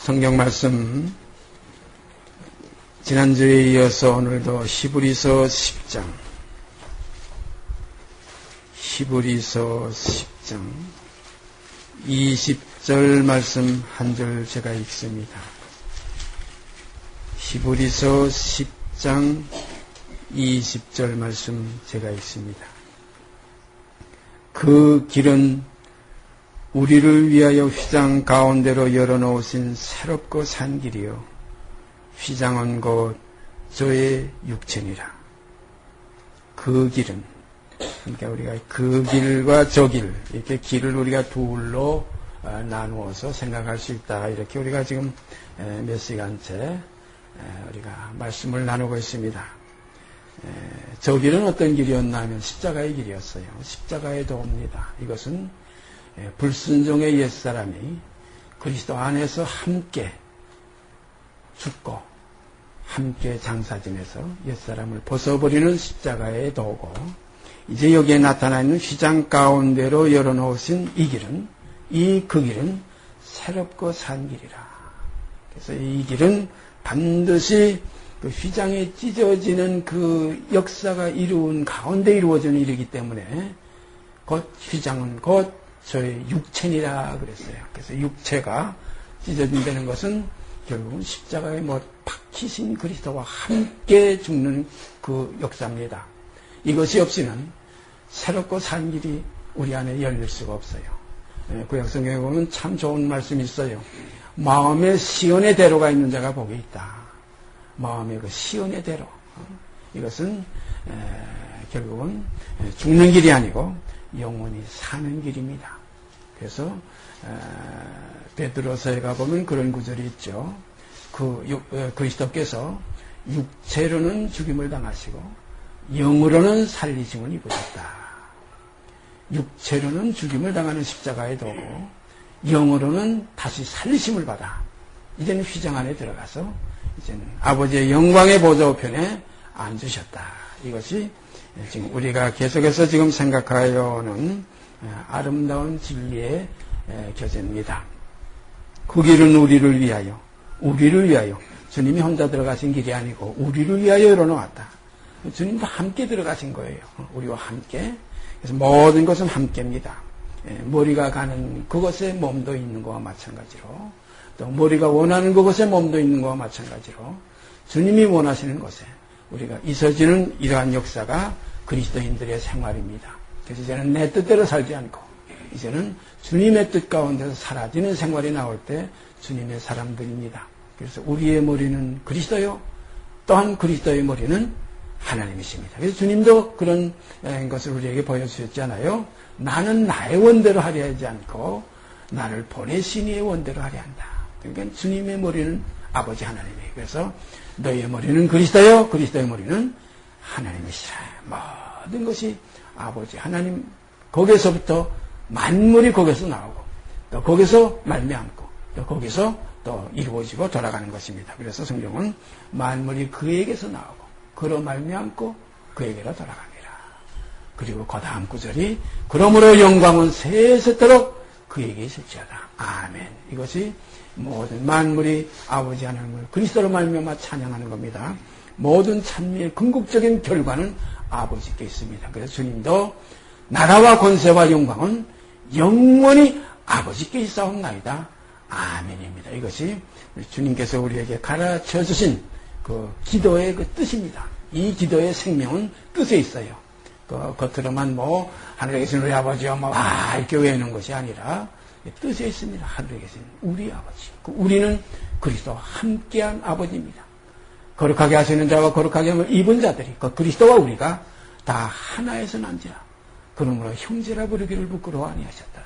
성경 말씀 지난주에 이어서 오늘도 히브리서 10장 20절 말씀 한 절 제가 읽습니다. 히브리서 10장 20절 말씀 제가 읽습니다. 그 길은 우리를 위하여 휘장 가운데로 열어놓으신 새롭고 산 길이요 휘장은 곧 저의 육체니라. 그 길은, 그러니까 우리가 그 길과 저 길, 이렇게 길을 우리가 둘로 나누어서 생각할 수 있다. 이렇게 우리가 지금 몇 시간째 우리가 말씀을 나누고 있습니다. 저 길은 어떤 길이었나 하면 십자가의 길이었어요. 십자가의 도입니다. 이것은 불순종의 옛사람이 그리스도 안에서 함께 죽고 함께 장사지내서 옛사람을 벗어버리는 십자가의 도고, 이제 여기에 나타나 있는 휘장 가운데로 열어놓으신 이 길은, 그 길은 새롭고 산 길이라. 그래서 이 길은 반드시 그 휘장에 찢어지는 그 역사가 이루어진 가운데 이루어지는 일이기 때문에 곧 휘장은 곧 저의 육체니라 그랬어요. 그래서 육체가 찢어진다는 것은 결국은 십자가에 박히신 그리스도와 함께 죽는 그 역사입니다. 이것이 없이는 새롭고 산 길이 우리 안에 열릴 수가 없어요. 구약성경에 보면 참 좋은 말씀이 있어요. 마음의 시온의 대로가 있는 자가 복이 있다. 마음의 그 시온의 대로. 이것은 결국은 죽는 길이 아니고 영원히 사는 길입니다. 그래서 베드로서에 가보면 그런 구절이 있죠. 그리스도께서 육체로는 죽임을 당하시고 영으로는 살리심을 입으셨다. 육체로는 죽임을 당하는 십자가에 도고 영으로는 다시 살리심을 받아 이제는 휘장 안에 들어가서 이제는 아버지의 영광의 보좌 우편에 앉으셨다. 이것이 지금 우리가 계속해서 지금 생각하여오는 아름다운 진리의 교제입니다. 그 길은 우리를 위하여 주님이 혼자 들어가신 길이 아니고 우리를 위하여 열어놓았다. 주님도 함께 들어가신 거예요. 우리와 함께. 그래서 모든 것은 함께입니다. 머리가 가는 그곳에 몸도 있는 것과 마찬가지로, 또 머리가 원하는 그곳에 몸도 있는 것과 마찬가지로 주님이 원하시는 곳에 우리가 있어지는 이러한 역사가 그리스도인들의 생활입니다. 그래서 이제는 내 뜻대로 살지 않고 이제는 주님의 뜻 가운데서 사라지는 생활이 나올 때 주님의 사람들입니다. 그래서 우리의 머리는 그리스도요, 또한 그리스도의 머리는 하나님이십니다. 그래서 주님도 그런 것을 우리에게 보여주셨잖아요. 나는 나의 원대로 하려 하지 않고 나를 보내신 이의 원대로 하려 한다. 그러니까 주님의 머리는 아버지 하나님이에요. 그래서 너희의 머리는 그리스도요, 그리스도의 머리는 하나님이시라. 모든 것이 아버지 하나님, 거기서부터 만물이 거기서 나오고 또 거기서 말미암고 또 거기서 또 이루어지고 돌아가는 것입니다. 그래서 성경은 만물이 그에게서 나오고 그로 말미암고 그에게로 돌아갑니다. 그리고 그 다음 구절이 그러므로 영광은 세세토록 그에게 있을지어다. 아멘. 이것이 모든 만물이 아버지 하나님을 그리스도로 말미암아 찬양하는 겁니다. 모든 찬미의 궁극적인 결과는 아버지께 있습니다. 그래서 주님도 나라와 권세와 영광은 영원히 아버지께 있사옵나이다. 아멘입니다. 이것이 주님께서 우리에게 가르쳐 주신 그 기도의 그 뜻입니다. 이 기도의 생명은 뜻에 있어요. 겉으로만 하늘에 계신 우리 아버지요 이렇게 외우는 것이 아니라 뜻에 있습니다. 하늘에 계신 우리 아버지. 우리는 그리스도와 함께한 아버지입니다. 거룩하게 하시는 자와 거룩하게 함을 입은 자들이 그리스도와 우리가 다 하나에서 난지라. 그러므로 형제라 부르기를 부끄러워 아니하셨다.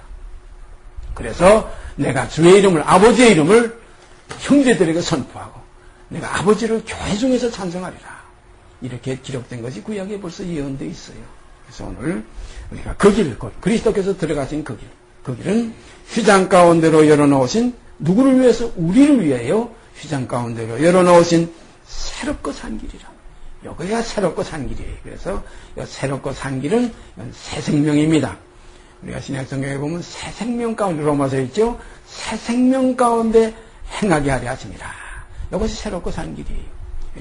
그래서 내가 주의 이름을, 아버지의 이름을 형제들에게 선포하고 내가 아버지를 교회 중에서 찬송하리라. 이렇게 기록된 것이 구약에 벌써 예언되어 있어요. 그래서 오늘 우리가 그 길, 그리스도께서 들어가신 그 길, 그 길은 휘장 가운데로 열어놓으신, 누구를 위해서? 우리를 위하여 휘장 가운데로 열어놓으신 새롭고 산 길이라. 여기가 새롭고 산 길이에요. 그래서 새롭고 산 길은 새 생명입니다. 우리가 신약 성경에 보면 새 생명 가운데, 로마서에 있죠. 새 생명 가운데 행하게 하려 하심이라. 이것이 새롭고 산 길이에요.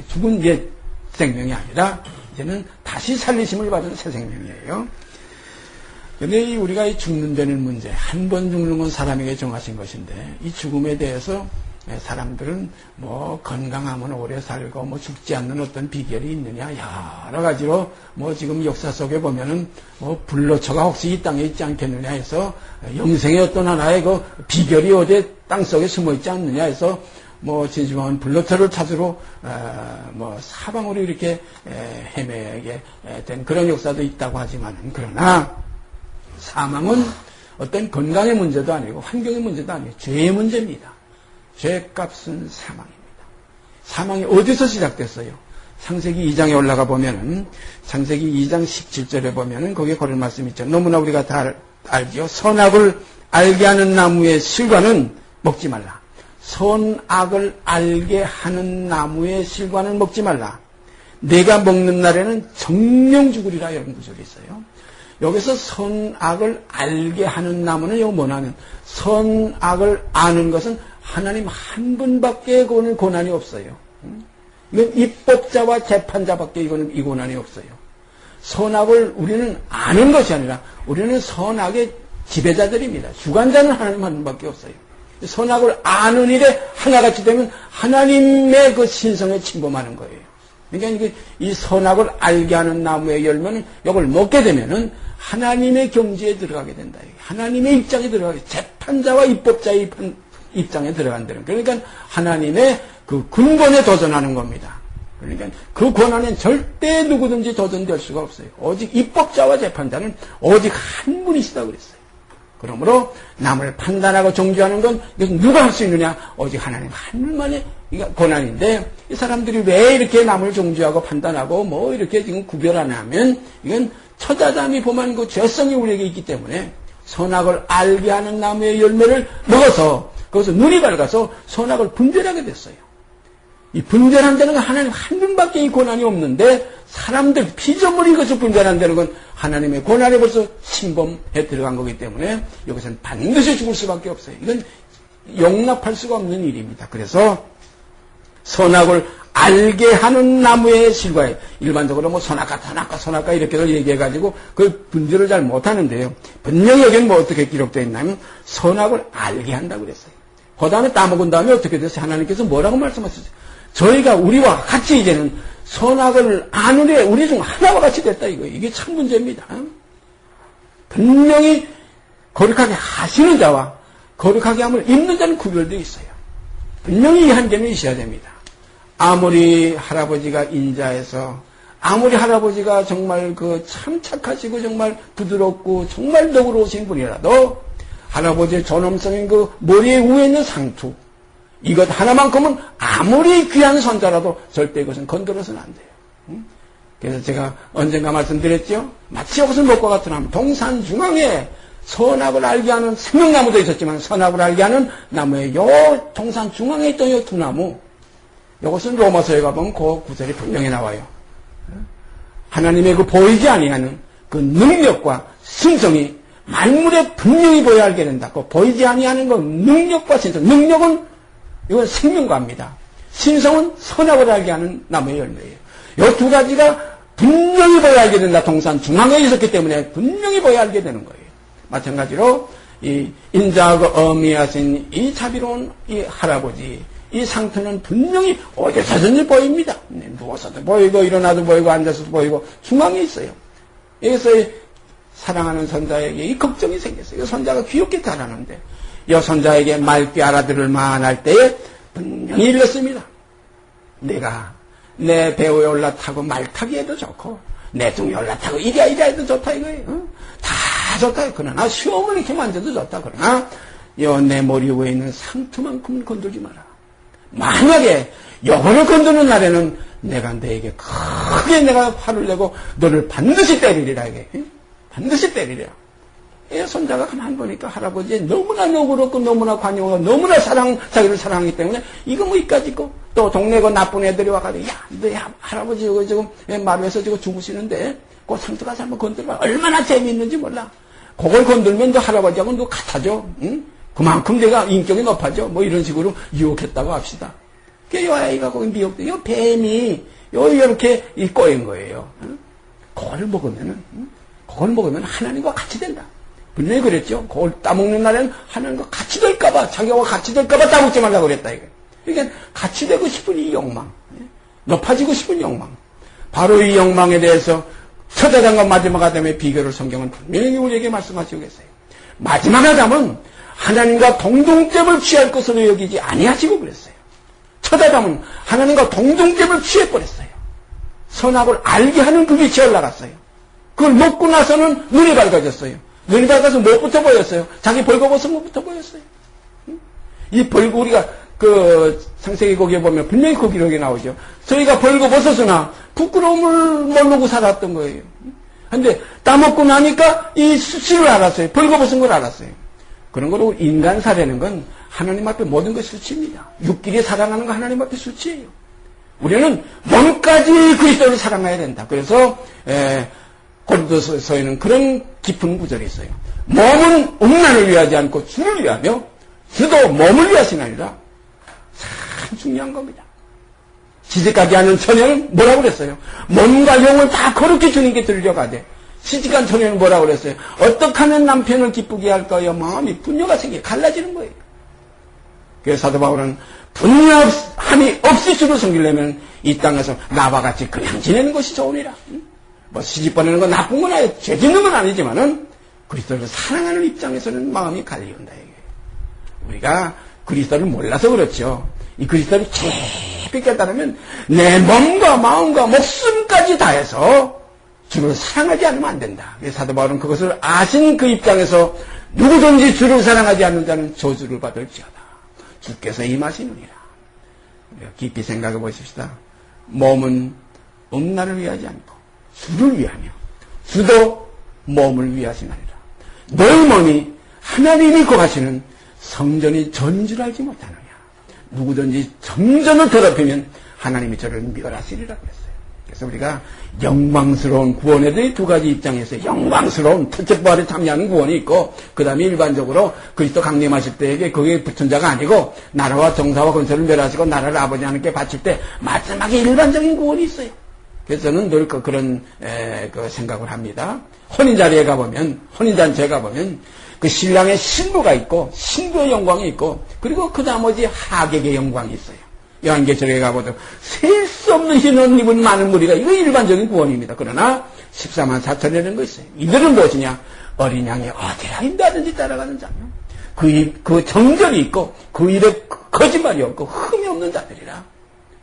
죽은 옛 생명이 아니라 이제는 다시 살리심을 받은 새 생명이에요. 근데 우리가 이 죽는 데는 문제, 한 번 죽는 건 사람에게 정하신 것인데, 이 죽음에 대해서 사람들은 뭐 건강하면 오래 살고 뭐 죽지 않는 어떤 비결이 있느냐, 여러 가지로 뭐 지금 역사 속에 보면은 뭐 불로초가 혹시 이 땅에 있지 않겠느냐 해서 영생의 어떤 하나의 그 비결이 어디 땅 속에 숨어 있지 않느냐 해서 뭐 진심한 불로초를 찾으러 뭐 사방으로 이렇게 헤매게 된 그런 역사도 있다고 하지만은, 그러나 사망은 어떤 건강의 문제도 아니고 환경의 문제도 아니고 죄의 문제입니다. 죄값은 사망입니다. 사망이 어디서 시작됐어요? 창세기 2장에 올라가 보면은, 창세기 2장 17절에 보면은 거기에 그런 말씀이 있죠. 너무나 우리가 다 알지요. 선악을 알게 하는 나무의 실과는 먹지 말라. 선악을 알게 하는 나무의 실과는 먹지 말라. 내가 먹는 날에는 정령 죽으리라. 이런 구절이 있어요. 여기서 선악을 알게 하는 나무는 이거 뭐냐면, 선악을 아는 것은 하나님 한 분밖에 고난이 없어요. 이건 입법자와 재판자밖에 이 고난이 없어요. 선악을 우리는 아는 것이 아니라 우리는 선악의 지배자들입니다. 주관자는 하나님 한 분밖에 없어요. 선악을 아는 일에 하나같이 되면 하나님의 그 신성에 침범하는 거예요. 그러니까 이 선악을 알게 하는 나무의 열매는 이걸 먹게 되면은 하나님의 경지에 들어가게 된다. 하나님의 입장에 들어가게, 재판자와 입법자의 입장에 들어간다는. 그러니까 하나님의 그 근본에 도전하는 겁니다. 그러니까 그 권한엔 절대 누구든지 도전될 수가 없어요. 오직 입법자와 재판자는 오직 한 분이시다 그랬어요. 그러므로 남을 판단하고 정죄하는 건 누가 할 수 있느냐? 오직 하나님 한 분만의 권한인데, 이 사람들이 왜 이렇게 남을 정죄하고 판단하고 뭐 이렇게 지금 구별하냐 하면, 이건 처자담이 범한 그 죄성이 우리에게 있기 때문에 선악을 알게 하는 나무의 열매를 먹어서 거기서 눈이 밝아서 선악을 분별하게 됐어요. 이 분별한다는 건 하나님 한 분밖에 이 권한이 없는데, 사람들 피조물이 이것을 분별한다는 건 하나님의 권한에 벌써 침범해 들어간 거기 때문에 여기서는 반드시 죽을 수밖에 없어요. 이건 용납할 수가 없는 일입니다. 그래서 선악을 알게 하는 나무의 실과에, 일반적으로 뭐 선악과 이렇게들 얘기해가지고 그 분별을 잘 못하는데요. 분명히 여기는 뭐 어떻게 기록되어 있냐면 선악을 알게 한다고 그랬어요. 그 다음에 따먹은 다음에 어떻게 됐어요? 하나님께서 뭐라고 말씀하셨어요? 저희가 우리와 같이 이제는 선악을 아는 애 우리 중 하나와 같이 됐다 이거예요. 이게 참 문제입니다. 분명히 거룩하게 하시는 자와 거룩하게 함을 입는 자는 구별되어 있어요. 분명히 이 한계는 있어야 됩니다. 아무리 할아버지가 인자해서, 아무리 할아버지가 정말 참 착하시고 정말 부드럽고 정말 너그러우신 분이라도 할아버지의 존엄성인 그 머리에 위에 있는 상투, 이것 하나만큼은 아무리 귀한 손자라도 절대 이것은 건드려서는 안 돼요. 그래서 제가 언젠가 말씀드렸죠. 마치 이것을 먹과 같은 나무, 동산 중앙에 선악을 알게 하는 생명나무도 있었지만 선악을 알게 하는 나무에 요 동산 중앙에 있던 요 두 나무, 이것은 로마서에 가보면 그 구절이 분명히 나와요. 하나님의 그 보이지 아니하는 그 능력과 신성이 만물에 분명히 보여야 알게 된다. 그 보이지 아니하는 그 능력과 신성, 능력은 이건 생명과입니다. 신성은 선악을 알게 하는 나무의 열매예요. 이 두 가지가 분명히 보여야 알게 된다. 동산 중앙에 있었기 때문에 분명히 보여야 알게 되는 거예요. 마찬가지로 이 인자하고 어미하신 이 자비로운 이 할아버지, 이 상태는 분명히 어디서든지 보입니다. 누워서도 보이고 일어나도 보이고 앉아서도 보이고 중앙에 있어요. 여기서 사랑하는 손자에게 이 걱정이 생겼어요. 이 손자가 귀엽게 자라는데 이 손자에게 맑게 알아들을 만할 때에 분명히 일렀습니다. 내가 내 배우에 올라타고 말타기 해도 좋고 내 등에 올라타고 이랴 해도 좋다 이거예요. 다 좋다. 그러나 시험을 이렇게 만져도 좋다. 그러나 내 머리 위에 있는 상투만큼은 건들지 마라. 만약에 요거를 건드는 날에는 내가 너에게 크게 내가 화를 내고 너를 반드시 때리리라. 이게 반드시 때리리라. 손자가 가만히 보니까 할아버지 너무나 너그럽고 너무나 관용하고 너무나 자기를 사랑하기 때문에 이거 뭐 이까짓 거. 또 동네 그 나쁜 애들이 와가지고 너 할아버지 이거 지금 마루에서 지금 주무시는데 그 상처 가서 한번 건드려봐. 얼마나 재미있는지 몰라. 그걸 건들면 너 할아버지하고 너 같아져. 응? 그만큼 내가 인격이 높아져. 뭐 이런 식으로 유혹했다고 합시다. 요 아이가 거기 미혹돼. 요 뱀이 이렇게 꼬인 거예요. 그걸 먹으면 하나님과 같이 된다. 분명히 그랬죠. 그걸 따먹는 날에는 하나님과 같이 될까봐, 자기와 같이 될까봐 따먹지 말라고 그랬다, 이거. 그러니까 같이 되고 싶은 이 욕망, 높아지고 싶은 욕망. 바로 이 욕망에 대해서 첫 아담과 마지막 아담의 비교를 성경은 분명히 우리에게 말씀하시고 계세요. 마지막 아담은 하나님과 동등점을 취할 것으로 여기지 아니하시고 그랬어요. 첫 아담은 하나님과 동등점을 취해버렸어요. 선악을 알게 하는 그 위치에 올라갔어요. 그걸 먹고 나서는 눈이 밝아졌어요. 눈이 밝아서 무엇부터 보였어요? 자기 벌거벗은 것부터 보였어요. 이 벌거, 우리가 창세기 거기에 보면 분명히 그 기록이 나오죠. 저희가 벌거벗었으나 부끄러움을 모르고 살았던 거예요. 근데 따먹고 나니까 이 수치를 알았어요. 벌거벗은 걸 알았어요. 그런 거로 인간 살아는 건 하나님 앞에 모든 것이 수치입니다. 육끼리 사랑하는 거 하나님 앞에 수치예요. 우리는 몸까지 그리스도를 사랑해야 된다. 그래서 고린도서에는 그런 깊은 구절이 있어요. 몸은 음란을 위하지 않고 주를 위하며 주도 몸을 위하시나니라. 참 중요한 겁니다. 시집가지 않은 처녀는 뭐라고 그랬어요? 몸과 영을 다 거룩히 주님께 드리려가되 시집간 처녀는 뭐라고 그랬어요? 어떻게 하면 남편을 기쁘게 할까요? 마음이 분노가 생겨 갈라지는 거예요. 그래서 사도 바울은 분노함이 없이 주를 섬기려면 이 땅에서 나와 같이 그냥 지내는 것이 좋으니라. 뭐 시집 보내는 건 나쁜 건 아니에요. 죄 짓는 건 아니지만은 그리스도를 사랑하는 입장에서는 마음이 갈린다. 우리가 그리스도를 몰라서 그렇죠. 이 그리스도를 깊이 깨달으면 내 몸과 마음과 목숨까지 다해서 주를 사랑하지 않으면 안 된다. 사도 바울은 그것을 아신 그 입장에서 누구든지 주를 사랑하지 않는 자는 저주를 받을지어다. 주께서 임하시느니라. 우리가 깊이 생각해 보십시다. 몸은 음란을 위하지 않고 주를 위하며 주도 몸을 위하시나니라. 너희 몸이 하나님이 거하시는 성전이 전인 줄 알지 못하느냐. 누구든지 성전을 더럽히면 하나님이 저를 멸하시리라 그랬어요. 그래서 우리가 영광스러운 구원에 대해 두 가지 입장에서 영광스러운 첫째 부활에 참여하는 구원이 있고 그 다음에 일반적으로 그리스도 강림하실 때에게 거기에 붙은 자가 아니고 나라와 정사와 권세를 멸하시고 나라를 아버지 하나님께 바칠 때 마지막에 일반적인 구원이 있어요. 그래서 저는 늘 그런 생각을 합니다. 혼인자리에 가보면 혼인잔치에 가보면 그 신랑의 신부가 있고 신부의 영광이 있고 그리고 그 나머지 하객의 영광이 있어요. 요한계시록에 가보도 셀 수 없는 흰 옷 입은 많은 무리가 이거 일반적인 구원입니다. 그러나 14만 4천이라는 거 있어요. 이들은 무엇이냐? 어린 양이 어디라 인다든지 따라가는 자며 그 정절이 있고 그 일에 거짓말이 없고 흠이 없는 자들이라.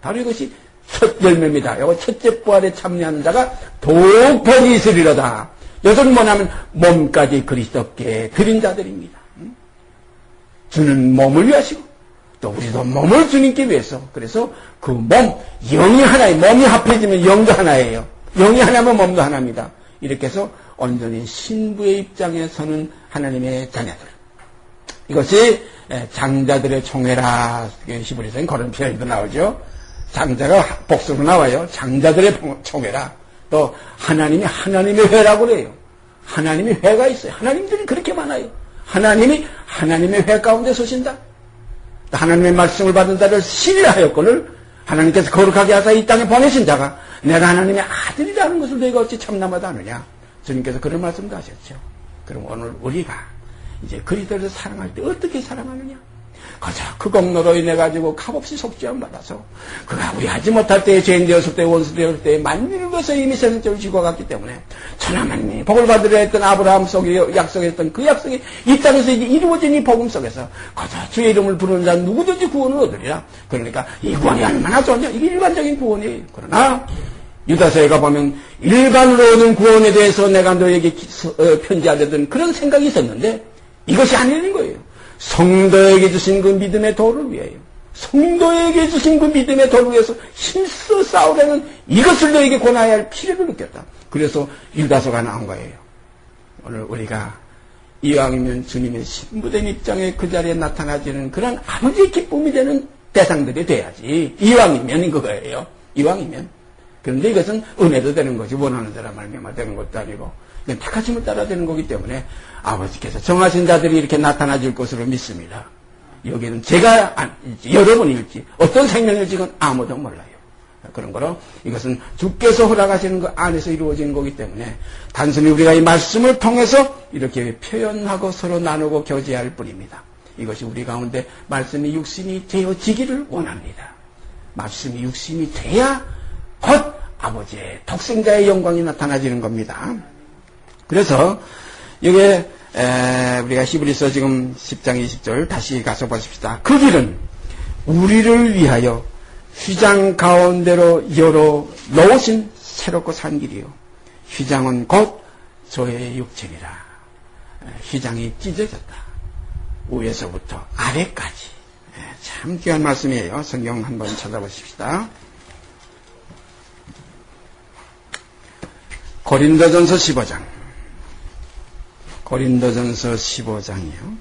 바로 이것이 첫 열매입니다. 이거 첫째 부활에 참여하는 자가 더욱 복이 있으리로다. 이것은 뭐냐면 몸까지 그리스도께 드린 자들입니다. 주는 몸을 위하시고 또 우리도 몸을 주님께 위해서 그래서 그 몸, 영이 하나예요. 몸이 합해지면 영도 하나예요. 영이 하나면 몸도 하나입니다. 이렇게 해서 온전히 신부의 입장에 서는 하나님의 자녀들. 이것이 장자들의 총회라. 히브리서엔 그런 표현도 나오죠. 장자가 복수로 나와요. 장자들의 총회라. 또 하나님의 회라고 그래요. 하나님의 회가 있어요. 하나님들이 그렇게 많아요. 하나님이 하나님의 회 가운데 서신다. 하나님의 말씀을 받은 자를 신뢰하였거늘 하나님께서 거룩하게 하사 이 땅에 보내신 자가 내가 하나님의 아들이라는 것을 너희가 어찌 참남하다 하느냐. 주님께서 그런 말씀도 하셨죠. 그럼 오늘 우리가 이제 그리스도를 사랑할 때 어떻게 사랑하느냐. 그저 그 공로로 인해 가지고 값없이 속죄함 받아서 그가 우리 하지 못할 때에 죄인 되었을 때 원수 되었을 때에 만민을 위해서 이미 세상적으로 지고 갔기 때문에 천하만민이 복을 받으려 했던 아브라함 속에 약속했던 그 약속이 이 땅에서 이제 이루어진 이 복음 속에서 그저 주의 이름을 부르는 자는 누구든지 구원을 얻으리라. 그러니까 이 구원이 얼마나 좋냐. 이게 일반적인 구원이에요. 그러나 유다서에 가보면 일반으로 오는 구원에 대해서 내가 너에게 편지하려던 그런 생각이 있었는데 이것이 아닌 거예요. 성도에게 주신 그 믿음의 도를 위하여 성도에게 주신 그 믿음의 도를 위해서 힘써 싸우려는 이것을 너에게 권하여야 할 필요를 느꼈다. 그래서 유다서가 나온 거예요. 오늘 우리가 이왕이면 주님의 신부된 입장에 그 자리에 나타나지는 그런 아버지의 기쁨이 되는 대상들이 돼야지. 이왕이면 그거예요. 이왕이면. 그런데 이것은 은혜도 되는 거지 원하는 사람 말미암아 되는 것도 아니고 이건 택하심을 따라 되는 거기 때문에 아버지께서 정하신 자들이 이렇게 나타나질 것으로 믿습니다. 여기는 제가 여러분일지 어떤 생명일지 는 아무도 몰라요. 그런 거로 이것은 주께서 허락하시는 그 안에서 이루어지는 거기 때문에 단순히 우리가 이 말씀을 통해서 이렇게 표현하고 서로 나누고 교제할 뿐입니다. 이것이 우리 가운데 말씀이 육신이 되어지기를 원합니다. 말씀이 육신이 돼야 곧 아버지의 독생자의 영광이 나타나지는 겁니다. 그래서 이게 우리가 히브리서 지금 10장 20절 다시 가서 보십시다. 그 길은 우리를 위하여 휘장 가운데로 열어 놓으신 새롭고 산 길이요. 휘장은 곧 저의 육체니라. 휘장이 찢어졌다. 위에서부터 아래까지. 참 귀한 말씀이에요. 성경 한번 찾아보십시다. 고린도전서 15장. 고린도전서 15장이요.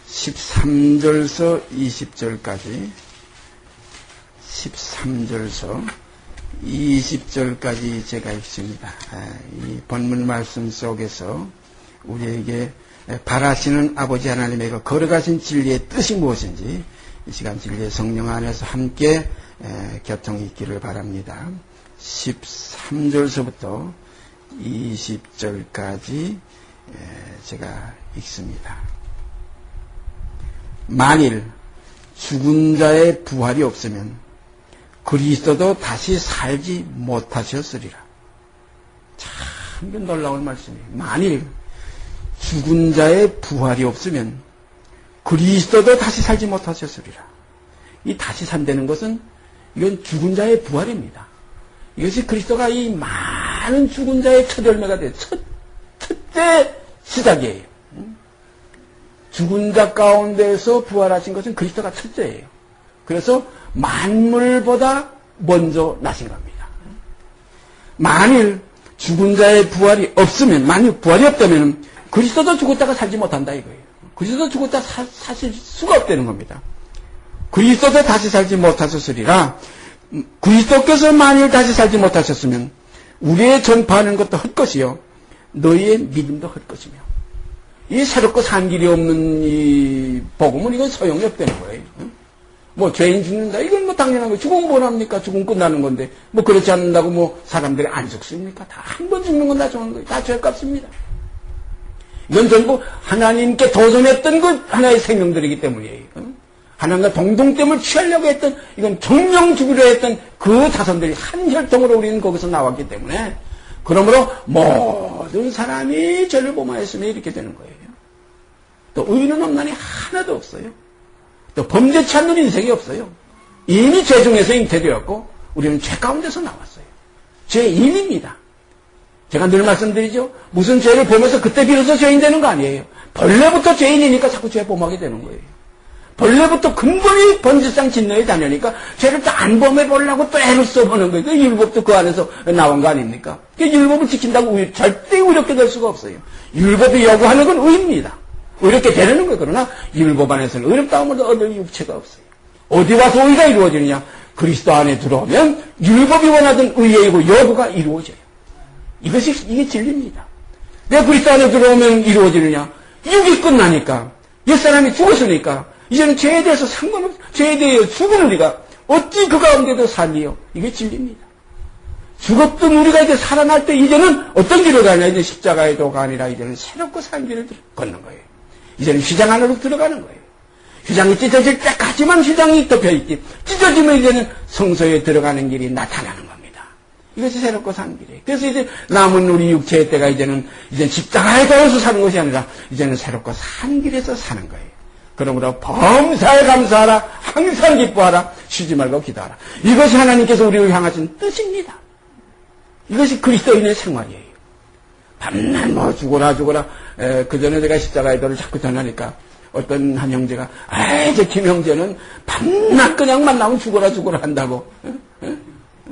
13절서 20절까지 13절서 20절까지 제가 읽습니다. 이 본문 말씀 속에서 우리에게 바라시는 아버지 하나님의 그 걸어가신 진리의 뜻이 무엇인지 이 시간 진리의 성령 안에서 함께 교통이 있기를 바랍니다. 13절서부터 20절까지 제가 읽습니다. 만일 죽은 자의 부활이 없으면 그리스도도 다시 살지 못하셨으리라. 참 놀라운 말씀이에요. 만일 죽은 자의 부활이 없으면 그리스도도 다시 살지 못하셨으리라. 이 다시 산다는 것은 이건 죽은 자의 부활입니다. 이것이 그리스도가 이 많은 죽은 자의 첫 열매가 돼 첫째 시작이에요. 죽은 자 가운데서 부활하신 것은 그리스도가 첫째예요. 그래서 만물보다 먼저 나신 겁니다. 만일 죽은 자의 부활이 없으면, 만일 부활이 없다면 그리스도도 죽었다가 살지 못한다 이거예요. 그리스도 죽었다 사실 수가 없다는 겁니다. 그리스도도 다시 살지 못하셨으리라. 그리스도께서 만일 다시 살지 못하셨으면 우리의 전파하는 것도 헛것이요 너희의 믿음도 헛것이며, 이 새롭고 산 길이 없는 이 복음은 이건 소용이 없다는 거예요. 뭐 죄인 죽는다 이건 뭐 당연한 거예요. 죽으면 뭘 합니까? 죽으면 끝나는 건데 뭐 그렇지 않는다고 뭐 사람들이 안 죽습니까? 다 한 번 죽는 건 다 좋은 거예요. 다 죄값입니다. 이건 전부 하나님께 도전했던 그 하나의 생명들이기 때문이에요. 하나님과 동등됨을 취하려고 했던, 이건 정령 죽으려 했던 그 자손들이 한 혈통으로 우리는 거기서 나왔기 때문에, 그러므로 모든 사람이 죄를 범하였으면 이렇게 되는 거예요. 또 의인은 없나니 하나도 없어요. 또 범죄치 않는 인생이 없어요. 이미 죄 중에서 잉태되었고 우리는 죄 가운데서 나왔어요. 죄인입니다. 제가 늘 말씀드리죠. 무슨 죄를 범해서 그때 비로소 죄인 되는 거 아니에요. 본래부터 죄인이니까 자꾸 죄 범하게 되는 거예요. 본래부터 근본이 번지상 진노의 자녀니까 죄를 또 안 범해보려고 또 애를 써보는 거예요. 그 율법도 그 안에서 나온 거 아닙니까? 그 율법을 지킨다고 절대 의롭게 될 수가 없어요. 율법이 요구하는 건 의입니다. 의롭게 되려는 거예요. 그러나 율법 안에서는 의롭다움을 얻을 육체가 없어요. 어디 와서 의가 이루어지느냐? 그리스도 안에 들어오면 율법이 원하던 의의 요구가 이루어져요. 이게 진리입니다. 왜 그리스도 안에 들어오면 이루어지느냐? 육이 끝나니까, 옛사람이 죽었으니까 이제는 죄에 대해서 상관없어. 죄에 대해 죽은 우리가 어찌 그 가운데도 살리요? 이게 진리입니다. 죽었던 우리가 이제 살아날 때 이제는 어떤 길을 가냐? 이제 십자가의 도가 아니라 이제는 새롭고 산 길을 걷는 거예요. 이제는 휘장 안으로 들어가는 거예요. 휘장이 찢어질 때까지만 휘장이 덮여있지, 찢어지면 이제는 성소에 들어가는 길이 나타나는 겁니다. 이것이 새롭고 산 길이에요. 그래서 이제 남은 우리 육체의 때가 이제는 십자가에 가서 사는 것이 아니라 이제는 새롭고 산 길에서 사는 거예요. 그러므로 범사에 감사하라, 항상 기뻐하라, 쉬지 말고 기도하라. 이것이 하나님께서 우리를 향하신 뜻입니다. 이것이 그리스도인의 생활이에요. 밤낮 뭐 죽어라. 그 전에 내가 십자가의 도를 자꾸 전하니까 어떤 한 형제가, 저 김 형제는 밤낮 그냥 만나면 죽어라 한다고.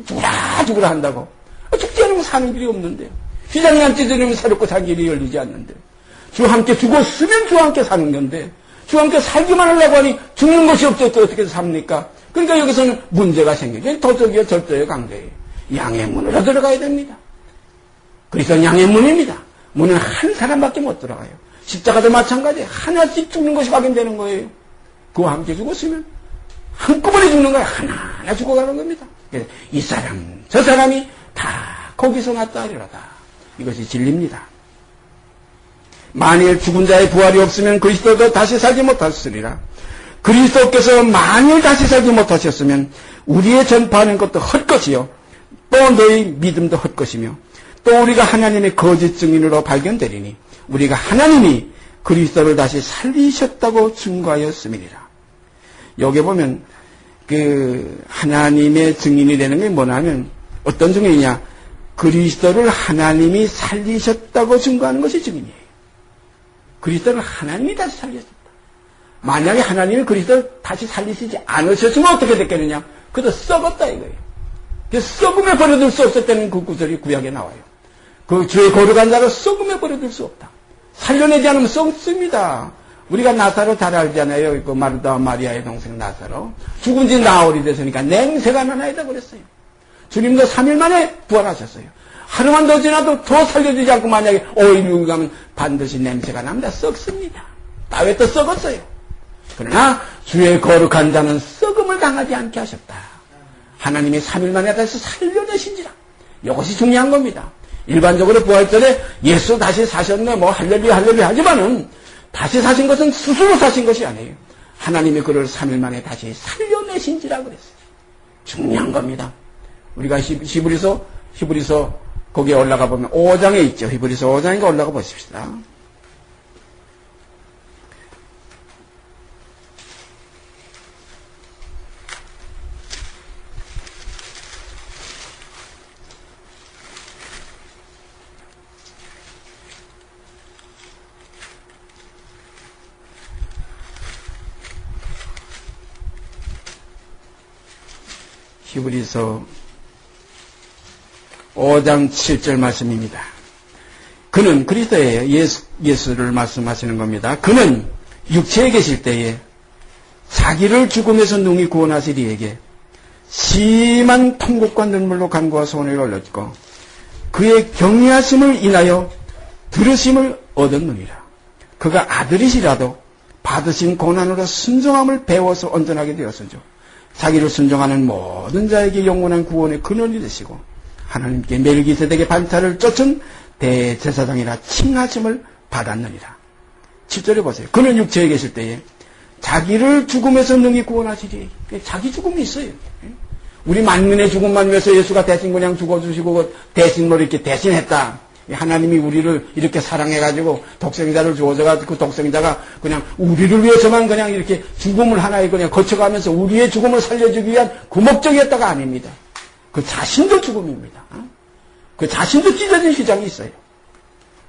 죽어라 한다고. 죽지 않으면 사는 길이 없는데요. 휘장이 안 찢어지면 새롭고 산 길이 열리지 않는데. 주와 함께 죽었으면 주와 함께 사는 건데, 주와 함께 살기만 하려고 하니 죽는 것이 없죠. 또 어떻게 삽니까? 그러니까 여기서는 문제가 생기죠. 도적이요, 절도요, 강제예요. 양의 문으로 들어가야 됩니다. 그리스도는 양의 문입니다. 문은 한 사람밖에 못 들어가요. 십자가도 마찬가지예요. 하나씩 죽는 것이 확인되는 거예요. 그와 함께 죽었으면 한꺼번에 죽는 거예요. 하나하나 죽어가는 겁니다. 그래서 이 사람 저 사람이 다 거기서 났다 하리로다. 이것이 진리입니다. 만일 죽은 자의 부활이 없으면 그리스도도 다시 살지 못하시리라. 그리스도께서 만일 다시 살지 못하셨으면 우리의 전파하는 것도 헛것이요 또 너희 믿음도 헛것이며 또 우리가 하나님의 거짓 증인으로 발견되리니 우리가 하나님이 그리스도를 다시 살리셨다고 증거하였음이니라. 여기 보면 그 하나님의 증인이 되는 게 뭐냐면 어떤 증인이냐? 그리스도를 하나님이 살리셨다고 증거하는 것이 증인이에요. 그리스도를 하나님이 다시 살리셨다. 만약에 하나님이 그리스도를 다시 살리시지 않으셨으면 어떻게 됐겠느냐? 그도 썩었다 이거예요. 썩음에 버려둘 수 없었다는 그 구절이 구약에 나와요. 그 주의 거룩한 자를 썩음에 버려둘 수 없다. 살려내지 않으면 썩습니다. 우리가 나사로 잘 알잖아요. 그 마르다와 마리아의 동생 나사로. 죽은 지 나흘이 됐으니까 냄새가 나나이다 그랬어요. 주님도 3일 만에 부활하셨어요. 하루만 더 지나도 더 살려주지 않고 만약에 5일, 6일 가면 반드시 냄새가 납니다. 썩습니다. 다윗도 썩었어요. 그러나 주의 거룩한 자는 썩음을 당하지 않게 하셨다. 하나님이 3일 만에 다시 살려내신지라. 이것이 중요한 겁니다. 일반적으로 부활절에 예수 다시 사셨네 뭐 할렐루야 할렐루야 하지만은 다시 사신 것은 스스로 사신 것이 아니에요. 하나님이 그를 3일 만에 다시 살려내신지라 그랬어요. 중요한 겁니다. 우리가 히브리서 거기에 올라가 보면 5장에 있죠. 히브리서 5장인가 올라가 보십시다. 히브리서 5장 7절 말씀입니다. 그는 그리스도예요. 예수를 말씀하시는 겁니다. 그는 육체에 계실 때에 자기를 죽음에서 능히 구원하실 이에게 심한 통곡과 눈물로 간구와 소원을 올렸고 그의 경외하심을 인하여 들으심을 얻었느니라. 그가 아들이시라도 받으신 고난으로 순종함을 배워서 온전하게 되었으죠. 자기를 순종하는 모든 자에게 영원한 구원의 근원이 되시고 하나님께 멜기세덱의 반차를 쫓은 대제사장이라 칭하심을 받았느니라. 7절에 보세요. 그는 육체에 계실 때에 자기를 죽음에서 능히 구원하시리. 자기 죽음이 있어요. 우리 만민의 죽음만 위해서 예수가 대신 그냥 죽어주시고 대신으로 이렇게 대신했다. 하나님이 우리를 이렇게 사랑해가지고 독생자를 주어져가지고 그 독생자가 그냥 우리를 위해서만 그냥 이렇게 죽음을 하나에 그냥 거쳐가면서 우리의 죽음을 살려주기 위한 그 목적이었다가 아닙니다. 그 자신도 죽음입니다. 그 자신도 찢어진 휘장이 있어요.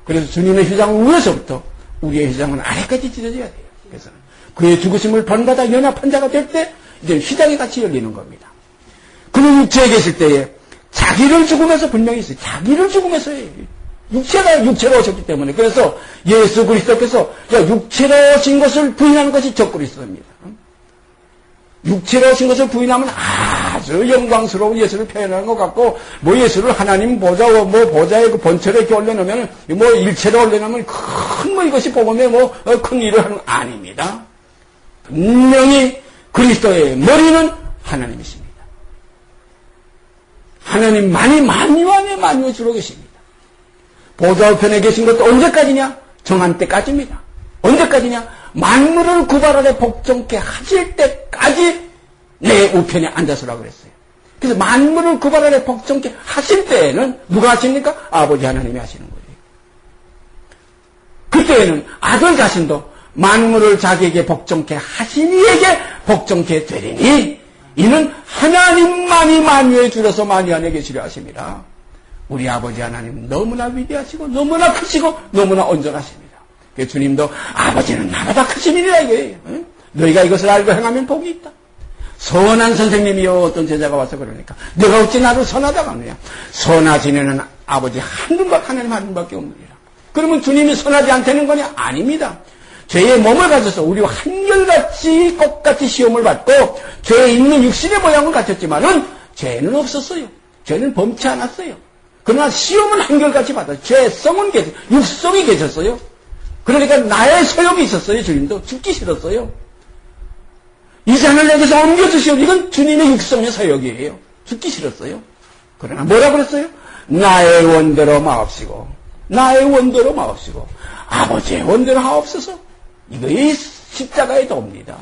그래서 주님의 휘장 위에서부터 우리의 휘장은 아래까지 찢어져야 돼요. 그래서 그의 죽으심을 번받아 연합한 자가 될 때 이제 휘장이 같이 열리는 겁니다. 그는 육체에 계실 때에 자기를 죽음에서 분명히 있어요. 자기를 죽음에서예요. 육체로 오셨기 때문에. 그래서 예수 그리스도께서 육체로 오신 것을 부인하는 것이 적그리스도입니다. 육체로 오신 것을 부인하면 아주 영광스러운 예수를 표현하는 것 같고, 뭐 예수를 하나님 보좌, 뭐 보좌에 그 본체로 이렇게 올려놓으면, 뭐 일체로 올려놓으면 큰 뭐 이것이 복음에 뭐 큰 일을 하는 거 아닙니다. 분명히 그리스도의 머리는 하나님이십니다. 하나님만이 만유 안에 만유에 주로 계십니다. 보좌 우편에 계신 것도 언제까지냐? 정한 때까지입니다. 언제까지냐? 만물을 구발 아래 복종케 하실 때까지 내 우편에 앉아서라고 그랬어요. 그래서 만물을 구발 아래 복종케 하실 때에는 누가 하십니까? 아버지 하나님이 하시는 거예요. 그때에는 아들 자신도 만물을 자기에게 복종케 하신 이에게 복종케 되리니 이는 하나님만이 만유에 줄여서 만유 안에 계시려 하십니다. 우리 아버지 하나님 너무나 위대하시고 너무나 크시고 너무나 온전하십니다. 그래서 주님도 아버지는 나보다 크시니라 이거예요. 응? 너희가 이것을 알고 행하면 복이 있다. 선한 선생님이요. 어떤 제자가 와서 그러니까 내가 어찌 나를 선하다고 하느냐. 선하시는 아버지 하나님 한 분밖에 없느니라. 그러면 주님이 선하지 않다는 거냐? 아닙니다. 죄의 몸을 가져서 우리와 한결같이 똑같이 시험을 받고 죄에 있는 육신의 모양을 갖췄지만은 죄는 없었어요. 죄는 범치 않았어요. 그러나 시험은 한결같이 받았어요. 죄성은 육성이 계셨어요. 그러니까 나의 소욕이 있었어요. 주님도 죽기 싫었어요. 이 잔을 내게서 옮겨주시오. 이건 주님의 육성의 소욕이에요. 죽기 싫었어요. 그러나 뭐라 그랬어요? 나의 원대로 마옵시고 나의 원대로 마옵시고 아버지의 원대로 하옵소서. 이거의 십자가의 도입니다.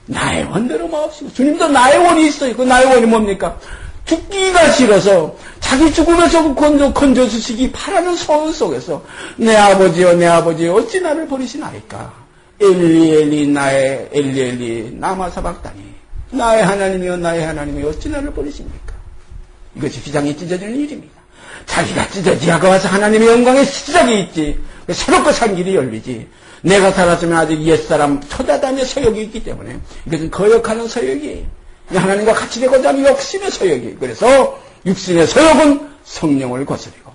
나의 원대로 마옵시고. 주님도 나의 원이 있어요. 그 나의 원이 뭡니까? 죽기가 싫어서 자기 죽음에서 건져주시기 바라는 소원 속에서 내 아버지여 내 아버지여 어찌 나를 버리시나이까. 엘리 엘리 나의 엘리 엘리 나마 사박다니. 나의 하나님이여 나의 하나님이여 어찌 나를 버리십니까. 이것이 휘장이 찢어지는 일입니다. 자기가 찢어져야 그 와서 하나님의 영광의 시작이 있지. 새롭게 산 길이 열리지. 내가 살았으면 아직 옛사람 초다단의 서역이 있기 때문에 이것은 거역하는 서역이에요. 하나님과 같이 되고자 하는 욕심의 서역이에요. 그래서 육신의 서역은 성령을 거스리고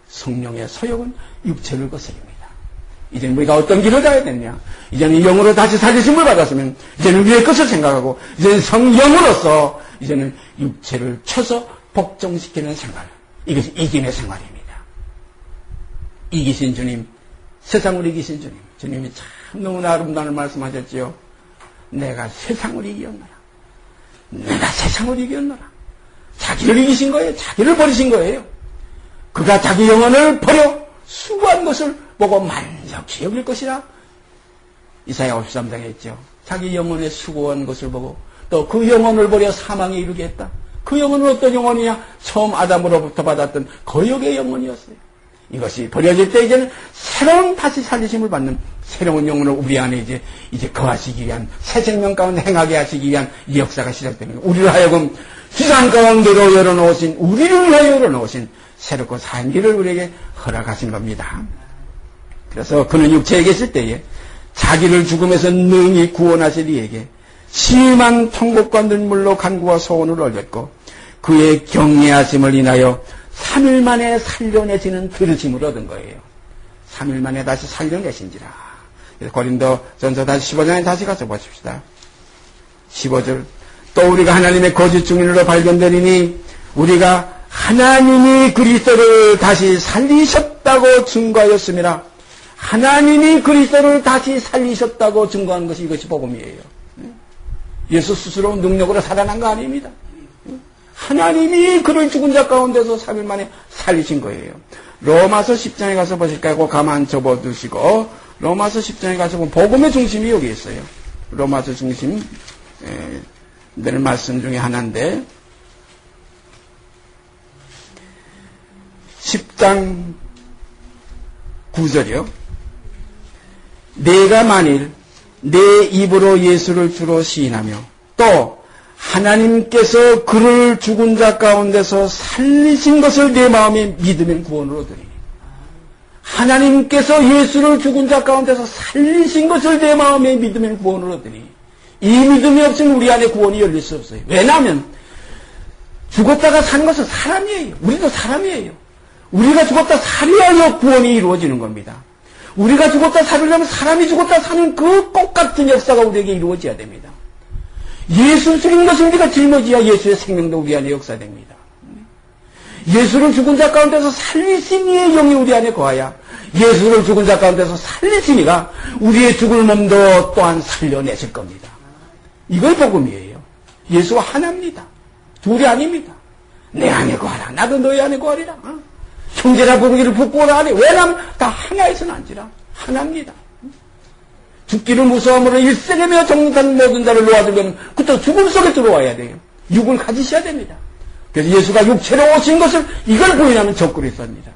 성령의 서역은 육체를 거스립니다. 이제는 우리가 어떤 길을 가야 되느냐. 이제는 영으로 다시 살리심을 받았으면 이제는 위의 것을 생각하고 이제는 성령으로서 이제는 육체를 쳐서 복종시키는 생활. 이것이 이김의 생활입니다. 이기신 주님, 세상을 이기신 주님. 주님이 참 너무나 아름다운 말씀하셨지요. 내가 세상을 이겼노라. 내가 세상을 이겼노라. 자기를 이기신 거예요. 자기를 버리신 거예요. 그가 자기 영혼을 버려 수고한 것을 보고 만족히 여길 것이라. 이사야 53장에 있죠. 자기 영혼의 수고한 것을 보고 또 그 영혼을 버려 사망에 이르게 했다. 그 영혼은 어떤 영혼이냐? 처음 아담으로부터 받았던 거역의 영혼이었어요. 이것이 버려질 때 이제는 새로운 다시 살리심을 받는 새로운 영혼을 우리 안에 이제 거하시기 위한 새 생명 가운데 행하게 하시기 위한 이 역사가 시작됩니다. 우리를 하여금 휘장 가운데로 열어놓으신, 우리를 위하여 열어놓으신 새롭고 산 길을 우리에게 허락하신 겁니다. 그래서 그는 육체에 계실 때에 자기를 죽음에서 능히 구원하실 이에게 심한 통곡과 눈물로 간구와 소원을 올렸고 그의 경외하심을 인하여 3일 만에 살려내시는 들으심을 얻은 거예요. 3일 만에 다시 살려내신지라. 고린도전서 다시 15장에 다시 가서 보십시다. 15절. 또 우리가 하나님의 거짓 증인으로 발견되리니 우리가 하나님이 그리스도를 다시 살리셨다고 증거하였습니다. 하나님이 그리스도를 다시 살리셨다고 증거한 것이 이것이 복음이에요. 예수 스스로 능력으로 살아난 거 아닙니다. 하나님이 그를 죽은 자 가운데서 3일 만에 살리신 거예요. 로마서 10장에 가서 보실까요? 그 가만 접어두시고 로마서 10장에 가서 보면 복음의 중심이 여기 있어요. 로마서 중심 늘 말씀 중에 하나인데 10장 9절이요. 내가 만일 내 입으로 예수를 주로 시인하며 또 하나님께서 그를 죽은 자 가운데서 살리신 것을 내 마음에 믿으면 구원을 얻으리니. 하나님께서 예수를 죽은 자 가운데서 살리신 것을 내 마음에 믿으면 구원을 얻으니. 이 믿음이 없으면 우리 안에 구원이 열릴 수 없어요. 왜냐하면 죽었다가 산 것은 사람이에요. 우리도 사람이에요. 우리가 죽었다 살아야 구원이 이루어지는 겁니다. 우리가 죽었다 살으려면 사람이 죽었다 사는 그 똑같은 역사가 우리에게 이루어져야 됩니다. 예수 죽인 것을 우리가 짊어져야 예수의 생명도 우리 안에 역사됩니다. 예수를 죽은 자 가운데서 살리신 이의 영이 우리 안에 거하야 예수를 죽은 자 가운데서 살리신 이가 우리의 죽을 몸도 또한 살려내실 겁니다. 이걸 복음이에요. 예수와 하나입니다. 둘이 아닙니다. 내 안에 거하라. 나도 너희 안에 거하리라. 형제라 부르기를 부끄러워라 하니. 왜냐하면 다 하나에서 난지라. 하나입니다. 죽기를 무서움으로 일생이며 정복한 모든 자를 놓아두려면 그때 죽음 속에 들어와야 돼요. 육을 가지셔야 됩니다. 그래서 예수가 육체로 오신 것을 이걸 부인하면 적그리 씁니다.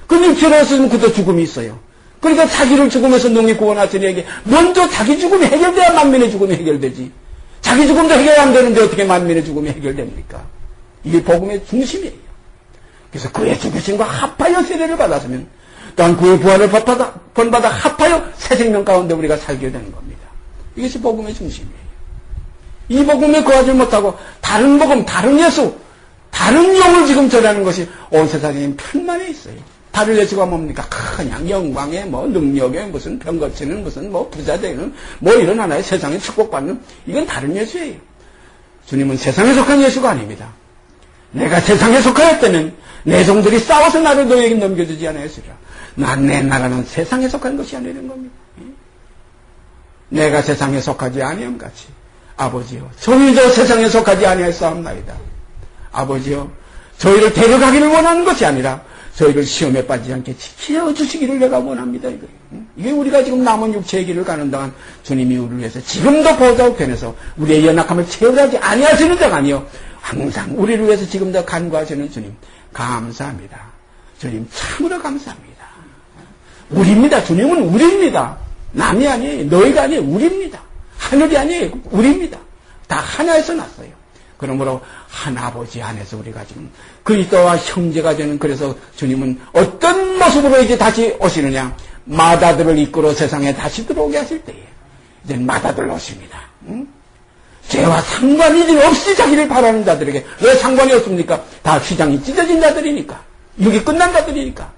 그 육체로 오시면 그때 죽음이 있어요. 그러니까 자기를 죽음에서 능히 구원하시는 이에게 먼저 자기 죽음이 해결돼야 만민의 죽음이 해결되지. 자기 죽음도 해결 안 되는데 어떻게 만민의 죽음이 해결됩니까? 이게 복음의 중심이에요. 그래서 그의 죽으심과 합하여 세례를 받았으면 또한 그의 부활을 본받아 합하여 새 생명 가운데 우리가 살게 되는 겁니다. 이것이 복음의 중심이에요. 이 복음에 거하지 못하고 다른 복음, 다른 예수, 다른 영을 지금 전하는 것이 온 세상에 편만에 있어요. 다른 예수가 뭡니까? 그냥 영광에 능력에 무슨 병 고치는 무슨 부자 되는 이런 하나의 세상에 축복받는 이건 다른 예수예요. 주님은 세상에 속한 예수가 아닙니다. 내가 세상에 속하였다면 내 종들이 싸워서 나를 너에게 넘겨주지 않았으리라. 난 내 나라는 세상에 속한 것이 아니라는 겁니다. 내가 세상에 속하지 아니함 같이 아버지여 저희도 세상에 속하지 아니하였사옵나이다. 아버지여 저희를 데려가기를 원하는 것이 아니라 저희를 시험에 빠지지 않게 지켜주시기를 내가 원합니다. 이게 우리가 지금 남은 육체의 길을 가는 동안 주님이 우리를 위해서 지금도 보좌 우편에서 우리의 연약함을 채울하지 아니하시는 자가 아니요 항상 우리를 위해서 지금도 간구하시는 주님 감사합니다. 주님 참으로 감사합니다. 우리입니다. 주님은 우리입니다. 남이 아니에요. 너희가 아니에요. 우리입니다. 하늘이 아니에요. 우리입니다. 다 하나에서 났어요. 그러므로 한 아버지 안에서 우리가 지금 그리스도와 형제가 되는 그래서 주님은 어떤 모습으로 이제 다시 오시느냐 마다들을 이끌어 세상에 다시 들어오게 하실 때에 이제 마다들 오십니다. 죄와 상관이 없이 자기를 바라는 자들에게 왜 상관이 없습니까? 다 휘장이 찢어진 자들이니까 이게 끝난 자들이니까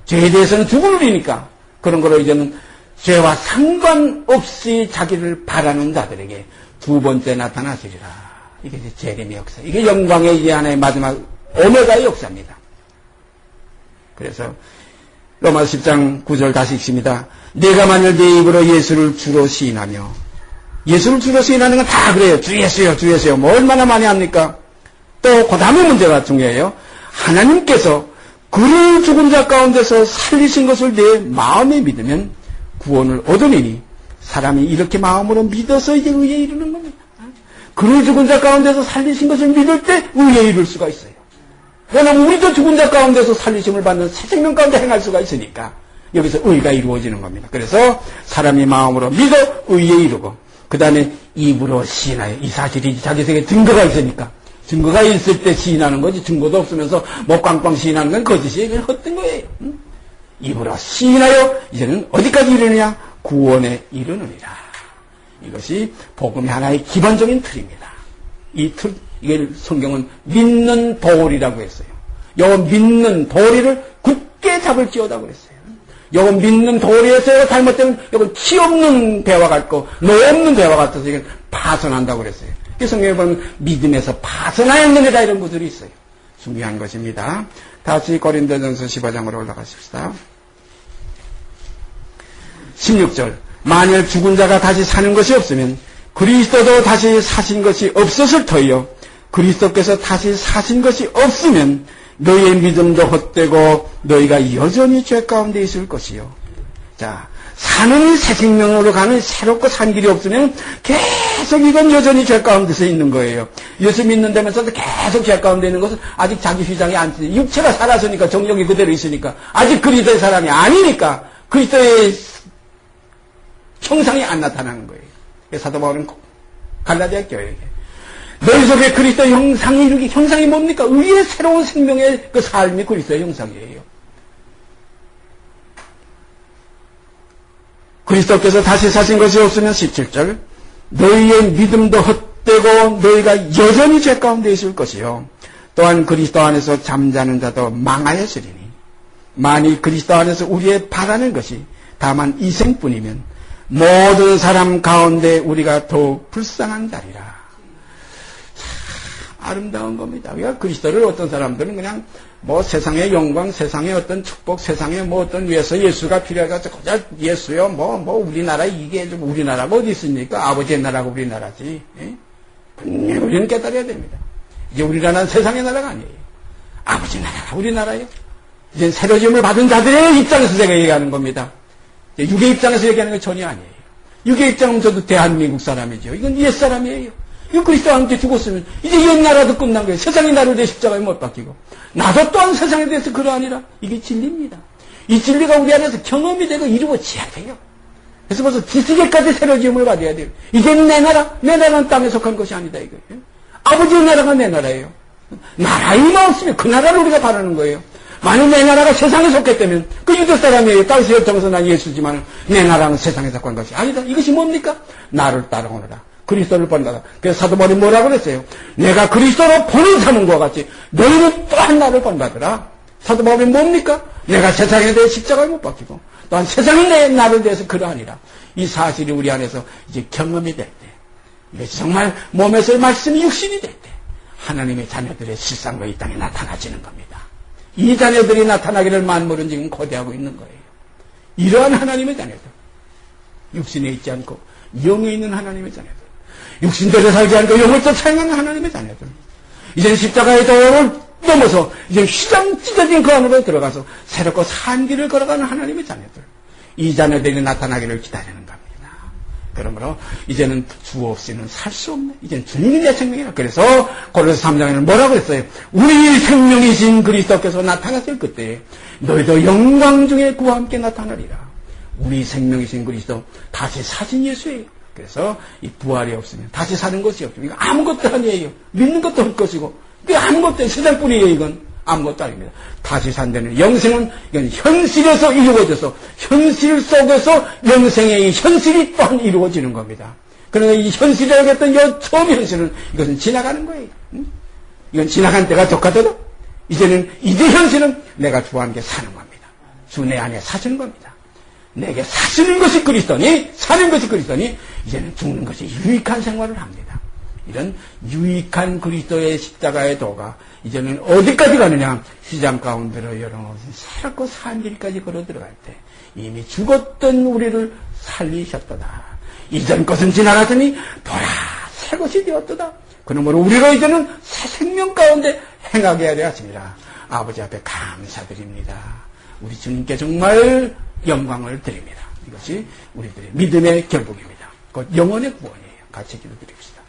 죄에 대해서는 죽음을 이니까 그런 거로 이제는 죄와 상관없이 자기를 바라는 자들에게 두 번째 나타나시리라. 이게 이제 재림의 역사. 이게 영광의 이제 하나의 마지막 오메가의 역사입니다. 그래서 로마서 10장 9절 다시 읽습니다. 내가 만일 내 입으로 예수를 주로 시인하며 예수를 주로 시인하는 건 다 그래요. 주 예수요, 주 예수요. 뭐 얼마나 많이 합니까? 또 그 다음에 문제가 중요해요. 하나님께서 그를 죽은 자 가운데서 살리신 것을 내 마음에 믿으면 구원을 얻으리니 사람이 이렇게 마음으로 믿어서 이제 의에 이르는 겁니다. 그를 죽은 자 가운데서 살리신 것을 믿을 때 의에 이를 수가 있어요. 왜냐하면 우리도 죽은 자 가운데서 살리심을 받는 새 생명 가운데 행할 수가 있으니까 여기서 의가 이루어지는 겁니다. 그래서 사람이 마음으로 믿어 의에 이르고 그 다음에 입으로 시인하여 이 사실이 자기 속에 증거가 있으니까 증거가 있을 때 시인하는 거지 증거도 없으면서 뭐 꽝꽝 시인하는 건 거짓이에요. 그냥 헛된 거예요. 입으로 시인하여 이제는 어디까지 이르느냐? 구원에 이르느니라. 이것이 복음의 하나의 기본적인 틀입니다. 이 틀, 이걸 성경은 믿는 도리라고 했어요. 요 믿는 도리를 굳게 잡을지어다 그랬어요. 요 믿는 도리에서 잘못되면 요건 치 없는 배와 같고 노 없는 배와 같아서 이건 파손한다고 그랬어요. 그 성경에 보면 믿음에서 파손하였느니라 이런 구절이 있어요. 중요한 것입니다. 다시 고린도전서 15장으로 올라가십시다. 16절 만일 죽은 자가 다시 사는 것이 없으면 그리스도도 다시 사신 것이 없었을 터이요 그리스도께서 다시 사신 것이 없으면 너희의 믿음도 헛되고 너희가 여전히 죄 가운데 있을 것이요. 자, 사는 새 생명으로 가는 새롭고 산 길이 없으면 계속 이건 여전히 죄 가운데서 있는 거예요. 예수 믿는다면서도 계속 죄 가운데 있는 것은 아직 자기 휘장이 안 쓰니 육체가 살았으니까 정력이 그대로 있으니까 아직 그리스도의 사람이 아니니까 그리스도의 형상이 안 나타나는 거예요. 사도 바울은 갈라디아 교회에게 너희 속에 그리스도 형상이 이르기 형상이 뭡니까? 의의 새로운 생명의 그 삶이 그리스도의 형상이에요. 그리스도께서 다시 사신 것이 없으면 17절 너희의 믿음도 헛되고 너희가 여전히 죄 가운데 있을 것이요 또한 그리스도 안에서 잠자는 자도 망하였으리니 만일 그리스도 안에서 우리의 바라는 것이 다만 이생뿐이면 모든 사람 가운데 우리가 더욱 불쌍한 자리라. 아름다운 겁니다. 우리가 그리스도를 어떤 사람들은 그냥 뭐 세상의 영광, 세상의 어떤 축복, 세상의 뭐 어떤 위해서 예수가 필요해가지고 그저 예수요, 뭐 우리나라 이게 좀 우리나라가 어디 있습니까? 아버지의 나라가 우리나라지. 예? 분명히 우리는 깨달아야 됩니다. 이제 우리나라는 세상의 나라가 아니에요. 아버지 나라가 우리나라예요. 이제 새로 지음을 받은 자들의 입장에서 제가 얘기하는 겁니다. 육의 입장에서 얘기하는 건 전혀 아니에요. 육의 입장은 저도 대한민국 사람이죠. 이건 옛 사람이에요. 이거 그리스도와 함께 죽었으면 이제 옛 나라도 끝난 거예요. 세상이 나를 내 십자가에 못 박히고 나도 또한 세상에 대해서 그러하니라. 이게 진리입니다. 이 진리가 우리 안에서 경험이 되고 이루어져야 돼요. 그래서 벌써 지식에까지 새로 지음을 받아야 돼요. 이제 내 나라는 땅에 속한 것이 아니다 이거예요. 아버지의 나라가 내 나라예요. 나라이만 없으면 그 나라를 우리가 바라는 거예요. 만약 내 나라가 세상에 속했다면 그 유대 사람이에요. 땅에서 혈통에서 난 예수지만 내 나라는 세상에 속한 것이 아니다. 이것이 뭡니까? 나를 따라오너라. 그리스도를 본다. 그래서 사도 바울이 뭐라고 그랬어요? 내가 그리스도로 본을 삼은 것과 같이 너희는 또한 나를 본받으라. 사도 바울이 뭡니까? 내가 세상에 대해 십자가에 못 박히고 또한 세상이 나를 대해서 그러하니라. 이 사실이 우리 안에서 이제 경험이 될 때, 이것이 정말 몸에서의 말씀이 육신이 될 때, 하나님의 자녀들의 실상으로 이 땅에 나타나지는 겁니다. 이 자녀들이 나타나기를 만물은 지금 고대하고 있는 거예요. 이러한 하나님의 자녀들, 육신에 있지 않고 영에 있는 하나님의 자녀들, 육신대로 살지 않고 영을 쫓아가는 하나님의 자녀들, 이제는 십자가의 도를 넘어서 이제 휘장 찢어진 그 안으로 들어가서 새롭고 산 길을 걸어가는 하나님의 자녀들, 이 자녀들이 나타나기를 기다리는 겁니다. 그러므로 이제는 주 없이는 살 수 없네. 이제는 주님이 내 생명이라. 그래서 고린도서 3장에는 뭐라고 했어요? 우리 생명이신 그리스도께서 나타났을 그때에 너희도 영광 중에 그와 함께 나타나리라. 우리 생명이신 그리스도 다시 사신 예수예요. 그래서 이 부활이 없으면 다시 사는 것이 없죠. 이거 아무것도 아니에요. 믿는 것도 할 것이고, 그게 아무것도 세상뿐이에요. 이건 아무것도 아닙니다. 다시 산다는 영생은 이건 현실에서 이루어져서 현실 속에서 영생의 현실이 또한 이루어지는 겁니다. 그러나 이 현실이라고 했던 이 처음 현실은 이것은 지나가는 거예요. 이건 지나간 때가 적하더라. 이제 현실은 내가 주와 함께 사는 겁니다. 주 내 안에 사시는 겁니다. 내게 사시는 것이 그리스도니, 사는 것이 그리스도니, 이제는 죽는 것이 유익한 생활을 합니다. 이런 유익한 그리스도의 십자가의 도가 이제는 어디까지 가느냐? 휘장 가운데로 열어놓으신 새롭고 산 길까지 걸어 들어갈 때 이미 죽었던 우리를 살리셨도다. 이전 것은 지나가더니 보라 새 것이 되었도다. 그러므로 우리가 이제는 새 생명 가운데 행하게 하려 하십니다. 아버지 앞에 감사드립니다. 우리 주님께 정말 영광을 드립니다. 이것이 우리들의 믿음의 결국입니다. 곧 영혼의 구원이에요. 같이 기도드립시다.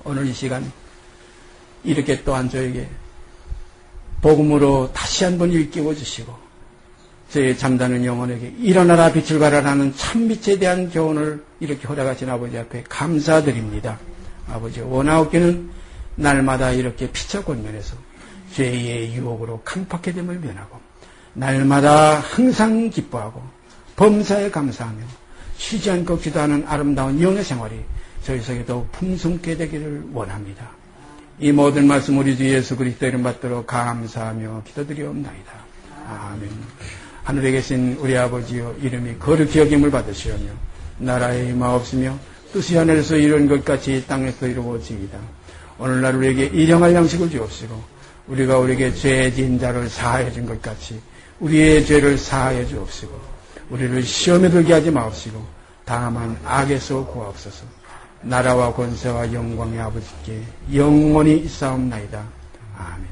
오늘 이 시간 이렇게 또한 저에게 복음으로 다시 한번 일깨워 주시고 저의 잠자는 영혼에게 일어나라 빛을 발하라는 참빛에 대한 교훈을 이렇게 허락하신 아버지 앞에 감사드립니다. 아버지 원하옵기는 날마다 이렇게 피차 권면해서 죄의 유혹으로 강팍해 됨을 면하고 날마다 항상 기뻐하고 범사에 감사하며 쉬지 않고 기도하는 아름다운 영의 생활이 저희 속에 더욱 풍성케 되기를 원합니다. 이 모든 말씀 우리 주 예수 그리스도 이름 받도록 감사하며 기도드리옵나이다. 아멘. 하늘에 계신 우리 아버지여 이름이 거룩히 여김을 받으시오며 나라에 임하옵시며 뜻이 하늘에서 이룬 것 같이 땅에서 이루어지이다. 오늘날 우리에게 일용할 양식을 주옵시고 우리가 우리에게 죄 지은 자를 사하여 준 것 같이 우리의 죄를 사하여 주옵시고 우리를 시험에 들게 하지 마옵시고 다만 악에서 구하옵소서. 나라와 권세와 영광의 아버지께 영원히 있사옵나이다. 아멘.